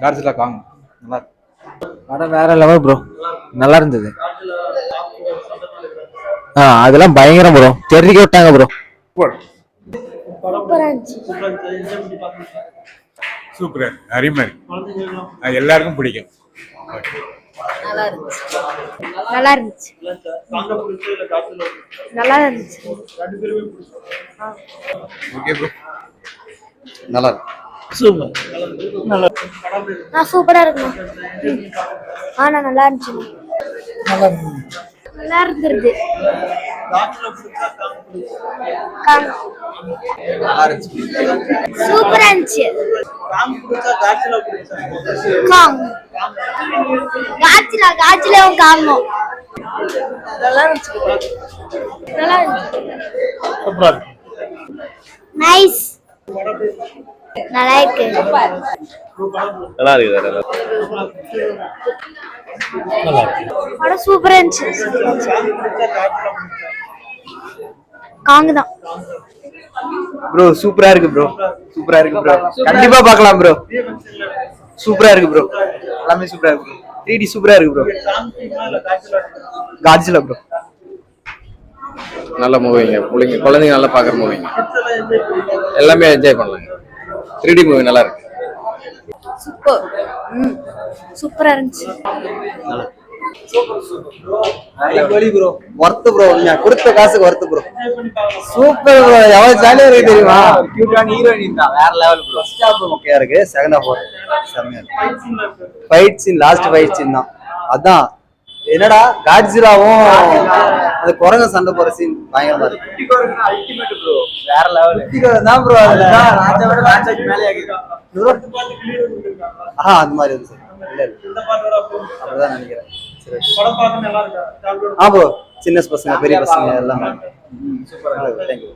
காட்சிலா காங் நல்லா இருக்கு. படம் வேற லெவல் ப்ரோ, நல்லா இருந்தது. அதெல்லாம் பயங்கரம் ப்ரோ, தெரிவிக்க விட்டாங்க ப்ரோ. சூப்பர், அருமை, எல்லாருக்கும் பிடிக்கும். நல்லா இருந்துச்சு, நல்லா இருந்துச்சு, நல்லா இருந்துச்சு. ஓகே ப்ரோ, நல்லா இருக்கு. சூப்பர், நல்லா சூப்பரா இருக்குமா? ஆனா நல்லா இருந்துச்சு, நல்லா இருந்துருது. சூப்பரா இருந்துச்சு. நைஸ், நல்லா இருக்கு, நல்லா இருக்கு. படம் சூப்பரா இருந்துச்சு. காங்கு தான் ப்ரோ, சூப்பரா இருக்கு ப்ரோ, சூப்பரா இருக்கு ப்ரோ, கண்டிப்பா பார்க்கலாம் ப்ரோ. சூப்பரா இருக்கு ப்ரோ, எல்லாமே சூப்பரா இருக்கு. 3D சூப்பரா இருக்கு ப்ரோ. காட்சிலா ப்ரோ நல்ல மூவிங்க, பிள்ளைங்க குழந்தைங்க நல்லா பாக்குற மூவிங்க, எல்லாமே என்ஜாய் பண்ணலாங்க. 3D மூவி நல்லா இருக்கு. சூப்பர், சூப்பரா இருந்துச்சு. ப்ரோ, ஒர்த் ப்ரோ, நீங்க கொடுத்த காசுக்கு ஒர்த் ப்ரோ. சூப்பர் ப்ரோ, எவ்வளவு ஜாலியா இருக்கு தெரியுமா? கியூட்டான ஹீரோயின் தான், வேற லெவல் ப்ரோ. ஃபர்ஸ்ட் ஹாஃப் ஓகேயா இருக்கு, செகண்ட் ஹாஃப் செமையா இருக்கு. Fight scene, last fight scene தான் அதான். என்னடா காட்ஜிலாவும் அந்த குரங்க சண்டை போற சீன் பயங்கரமா இருக்கு. அல்டிமேட் ப்ரோ, வேற லெவல். தான் ப்ரோ, அதுதான் ராஜாவோட ராஜாக்கு மேலே ஆகிருக்கு. அது மாதிரி இருக்கு சார். இல்ல அப்படிதான் நினைக்கிறேன். ப்ரோ, சின்ன பசங்க பெரிய பசங்க எல்லாம் சூப்பரா இருக்கு. தேங்க்யூ.